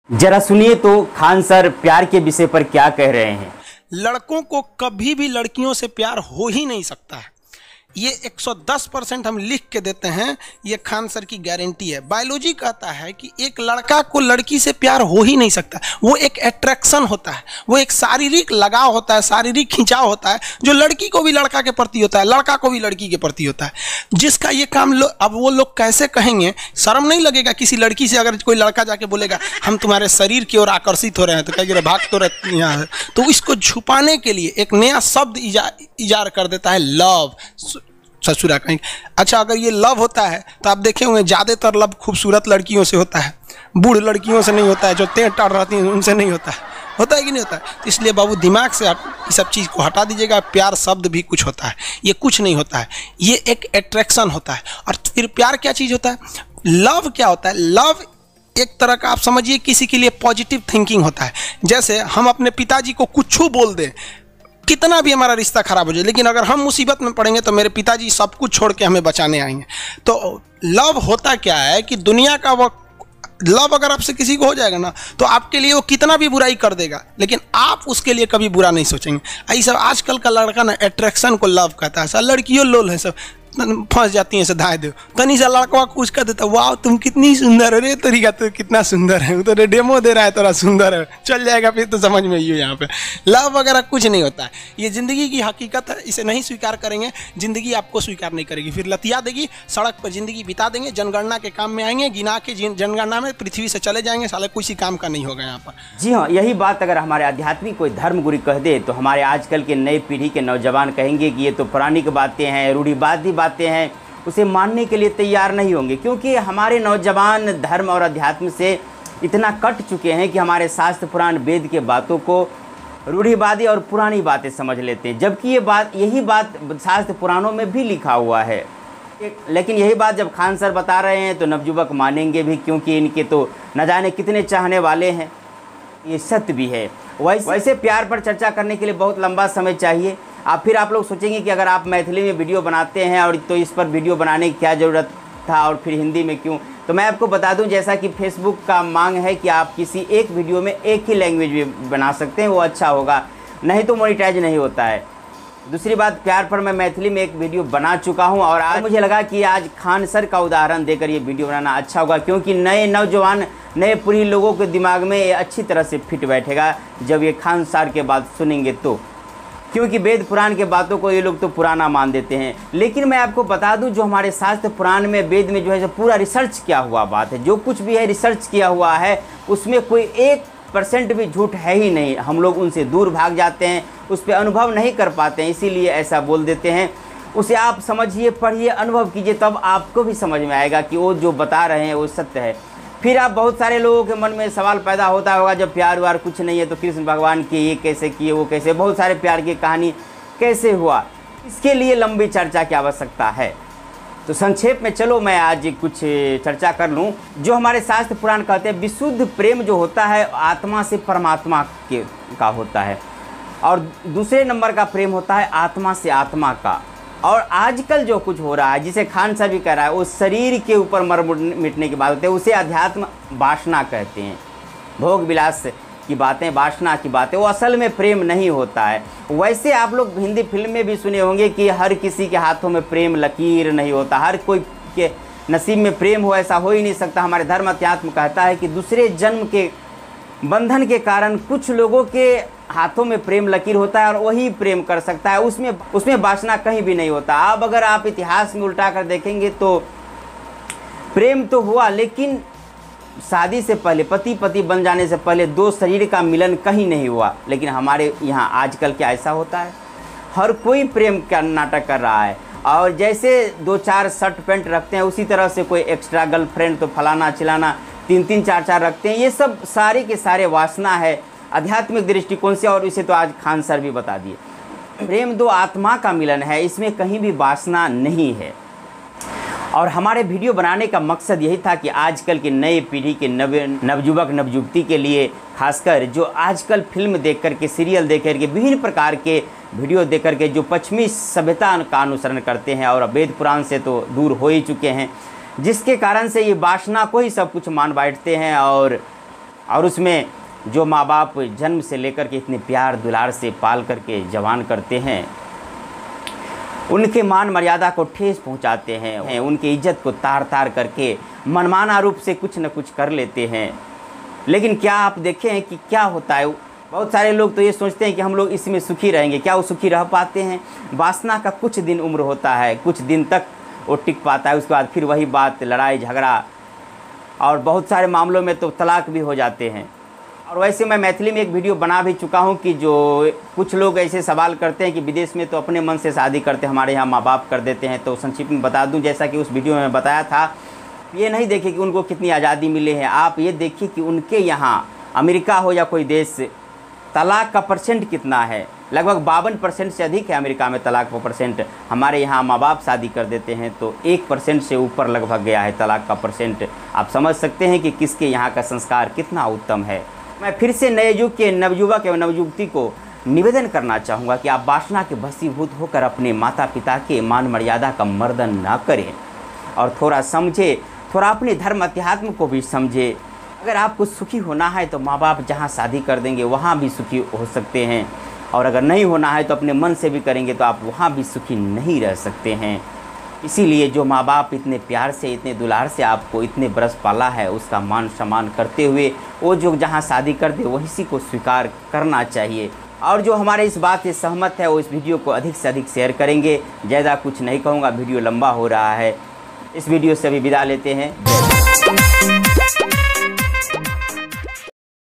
जरा सुनिए तो खान सर प्यार के विषय पर क्या कह रहे हैं। लड़कों को कभी भी लड़कियों से प्यार हो ही नहीं सकता है। ये 110% हम लिख के देते हैं, ये खान सर की गारंटी है। बायोलॉजी कहता है कि एक लड़का को लड़की से प्यार हो ही नहीं सकता। वो एक अट्रैक्शन होता है, वो एक शारीरिक लगाव होता है, शारीरिक खिंचाव होता है, जो लड़की को भी लड़का के प्रति होता है, लड़का को भी लड़की के प्रति होता है। जिसका ये काम अब वो लोग कैसे कहेंगे, शर्म नहीं लगेगा किसी लड़की से अगर कोई लड़का जाके बोलेगा हम तुम्हारे शरीर की ओर आकर्षित हो रहे हैं, तो कहेंगे भाग तो यहाँ है। तो इसको छुपाने के लिए एक नया शब्द इजार कर देता है, लव। ससुरा कहीं अच्छा, अगर ये लव होता है तो आप देखे होंगे ज़्यादातर लव खूबसूरत लड़कियों से होता है, बूढ़ लड़कियों से नहीं होता है, जो तेज टाड़ रहती हैं उनसे नहीं होता है। होता है कि नहीं होता है? तो इसलिए बाबू दिमाग से आप इस सब चीज़ को हटा दीजिएगा। प्यार शब्द भी कुछ होता है, ये कुछ नहीं होता है, ये एक अट्रैक्शन होता है। और फिर प्यार क्या चीज़ होता है, लव क्या होता है? लव एक तरह का आप समझिए किसी के लिए पॉजिटिव थिंकिंग होता है। जैसे हम अपने पिताजी को कुछ बोल दें, कितना भी हमारा रिश्ता खराब हो जाए, लेकिन अगर हम मुसीबत में पड़ेंगे तो मेरे पिताजी सब कुछ छोड़ के हमें बचाने आएंगे। तो लव होता क्या है कि दुनिया का वो लव अगर आपसे किसी को हो जाएगा ना, तो आपके लिए वो कितना भी बुराई कर देगा, लेकिन आप उसके लिए कभी बुरा नहीं सोचेंगे। ऐसा आजकल का लड़का ना अट्रैक्शन को लव कहता है। सर लड़कियों लोल है, सब फंस जाती हैं, से धाए दो तनी सा लड़का कुछ कर देता, वाह तुम कितनी सुंदर है रे, तरीका तो कितना सुंदर है, तो डेमो दे रहा है थोड़ा सुंदर है, चल जाएगा फिर तो समझ में ही हो। यहाँ पे लव वगैरह कुछ नहीं होता है, ये ज़िंदगी की हकीकत है। इसे नहीं स्वीकार करेंगे, ज़िंदगी आपको स्वीकार नहीं करेगी, फिर लतिया देगी, सड़क पर ज़िंदगी बिता देंगे, जनगणना के काम में आएंगे, गिना के जनगणना में पृथ्वी से चले जाएंगे, साले किसी काम का नहीं होगा यहाँ पर। जी हाँ, यही बात अगर हमारे आध्यात्मिक कोई धर्म गुरु कह दे तो हमारे आजकल के नई पीढ़ी के नौजवान कहेंगे कि ये तो पुरानी बातें हैं, रूढ़िवादी बातें हैं, उसे मानने के लिए तैयार नहीं होंगे। क्योंकि हमारे नौजवान धर्म और अध्यात्म से इतना कट चुके हैं कि हमारे शास्त्र पुराण वेद के बातों को रूढ़िवादी और पुरानी बातें समझ लेते हैं, जबकि यही बात शास्त्र पुराणों में भी लिखा हुआ है। लेकिन यही बात जब खान सर बता रहे हैं तो नवयुवक मानेंगे भी, क्योंकि इनके तो न जाने कितने चाहने वाले हैं। ये सत्य भी है। वैसे प्यार पर चर्चा करने के लिए बहुत लंबा समय चाहिए। फिर आप लोग सोचेंगे कि अगर आप मैथिली में वीडियो बनाते हैं और तो इस पर वीडियो बनाने की क्या ज़रूरत था और फिर हिंदी में क्यों। तो मैं आपको बता दूं, जैसा कि फेसबुक का मांग है कि आप किसी एक वीडियो में एक ही लैंग्वेज में बना सकते हैं, वो अच्छा होगा, नहीं तो मोनेटाइज नहीं होता है। दूसरी बात, प्यार पर मैं मैथिली में एक वीडियो बना चुका हूं और आज मुझे लगा कि आज खान सर का उदाहरण देकर ये वीडियो बनाना अच्छा होगा, क्योंकि नए नौजवान नए पूरी लोगों के दिमाग में ये अच्छी तरह से फिट बैठेगा जब ये खान सर के बात सुनेंगे तो। क्योंकि वेद पुराण के बातों को ये लोग तो पुराना मान देते हैं। लेकिन मैं आपको बता दूं, जो हमारे शास्त्र पुराण में वेद में जो है पूरा रिसर्च किया हुआ बात है, जो कुछ भी है रिसर्च किया हुआ है, उसमें कोई 1% भी झूठ है ही नहीं। हम लोग उनसे दूर भाग जाते हैं, उस पर अनुभव नहीं कर पाते हैं, इसीलिए ऐसा बोल देते हैं। उसे आप समझिए, पढ़िए, अनुभव कीजिए, तब आपको भी समझ में आएगा कि वो जो बता रहे हैं वो सत्य है। फिर आप बहुत सारे लोगों के मन में सवाल पैदा होता होगा, जब प्यार व्यार कुछ नहीं है तो कृष्ण भगवान के ये कैसे किए, वो कैसे, बहुत सारे प्यार की कहानी कैसे हुआ, इसके लिए लंबी चर्चा की आवश्यकता है। तो संक्षेप में चलो मैं आज कुछ चर्चा कर लूँ। जो हमारे शास्त्र पुराण कहते हैं, विशुद्ध प्रेम जो होता है आत्मा से परमात्मा का होता है, और दूसरे नंबर का प्रेम होता है आत्मा से आत्मा का। और आजकल जो कुछ हो रहा है, जिसे खान सर भी कह रहा है, वो शरीर के ऊपर मर मिटने की बात होती है, उसे अध्यात्म वासना कहते हैं। भोग विलास की बातें, वासना की बातें, वो असल में प्रेम नहीं होता है। वैसे आप लोग हिंदी फिल्म में भी सुने होंगे कि हर किसी के हाथों में प्रेम लकीर नहीं होता, हर कोई के नसीब में प्रेम हो, ऐसा हो ही नहीं सकता। हमारे धर्म अध्यात्म कहता है कि दूसरे जन्म के बंधन के कारण कुछ लोगों के हाथों में प्रेम लकीर होता है और वही प्रेम कर सकता है, उसमें वासना कहीं भी नहीं होता। अब अगर आप इतिहास में उल्टा कर देखेंगे तो प्रेम तो हुआ, लेकिन शादी से पहले, पति बन जाने से पहले दो शरीर का मिलन कहीं नहीं हुआ। लेकिन हमारे यहाँ आजकल क्या ऐसा होता है, हर कोई प्रेम का नाटक कर रहा है। और जैसे 2-4 शर्ट पैंट रखते हैं, उसी तरह से कोई एक्स्ट्रा गर्लफ्रेंड तो फलाना चिलाना 3-3 4-4 रखते हैं। ये सब सारे के सारे वासना है आध्यात्मिक दृष्टिकोण से, और इसे तो आज खान सर भी बता दिए। प्रेम दो आत्मा का मिलन है, इसमें कहीं भी वासना नहीं है। और हमारे वीडियो बनाने का मकसद यही था कि आजकल की नई पीढ़ी के नवयुवक नवयुवती के लिए, खासकर जो आजकल फिल्म देख करके, सीरियल देख करके, विभिन्न प्रकार के वीडियो देख करके जो पश्चिमी सभ्यता का अनुसरण करते हैं और वेद पुराण से तो दूर हो ही चुके हैं, जिसके कारण से ये वासना को ही सब कुछ मान बैठते हैं और और उसमें जो माँ बाप जन्म से लेकर के इतने प्यार दुलार से पाल करके जवान करते हैं, उनके मान मर्यादा को ठेस पहुंचाते हैं, उनकी इज्जत को तार तार करके मनमाना रूप से कुछ न कुछ कर लेते हैं। लेकिन क्या आप देखें कि क्या होता है, बहुत सारे लोग तो ये सोचते हैं कि हम लोग इसमें सुखी रहेंगे। क्या वो सुखी रह पाते हैं? वासना का कुछ दिन उम्र होता है, कुछ दिन तक वो टिक पाता है, उसके बाद फिर वही बात, लड़ाई झगड़ा, और बहुत सारे मामलों में तो तलाक भी हो जाते हैं। और वैसे मैं मैथिली में एक वीडियो बना भी चुका हूं कि जो कुछ लोग ऐसे सवाल करते हैं कि विदेश में तो अपने मन से शादी करते हैं, हमारे यहाँ माँ बाप कर देते हैं। तो संक्षिप्त में बता दूं, जैसा कि उस वीडियो में बताया था, ये नहीं देखिए कि उनको कितनी आज़ादी मिली है, आप ये देखिए कि उनके यहाँ अमेरिका हो या कोई देश, तलाक का परसेंट कितना है। लगभग 52% से अधिक है अमेरिका में तलाक का परसेंट। हमारे यहाँ माँ बाप शादी कर देते हैं तो 1% से ऊपर लगभग गया है तलाक का परसेंट। आप समझ सकते हैं कि किसके यहाँ का संस्कार कितना उत्तम है। मैं फिर से नए युग के नवयुवक एवं नवयुवती को निवेदन करना चाहूँगा कि आप वासना के वशीभूत होकर अपने माता पिता के मान मर्यादा का मर्दन ना करें, और थोड़ा समझे, थोड़ा अपने धर्म अध्यात्म को भी समझे। अगर आपको सुखी होना है तो माँ बाप जहाँ शादी कर देंगे वहाँ भी सुखी हो सकते हैं, और अगर नहीं होना है तो अपने मन से भी करेंगे तो आप वहाँ भी सुखी नहीं रह सकते हैं। इसीलिए जो माँ बाप इतने प्यार से, इतने दुलार से आपको इतने बरस पाला है, उसका मान सम्मान करते हुए वो जो जहाँ शादी कर दे वही को स्वीकार करना चाहिए। और जो हमारे इस बात से सहमत है वो इस वीडियो को अधिक से अधिक शेयर करेंगे। ज़्यादा कुछ नहीं कहूँगा, वीडियो लंबा हो रहा है। इस वीडियो से भी विदा लेते हैं।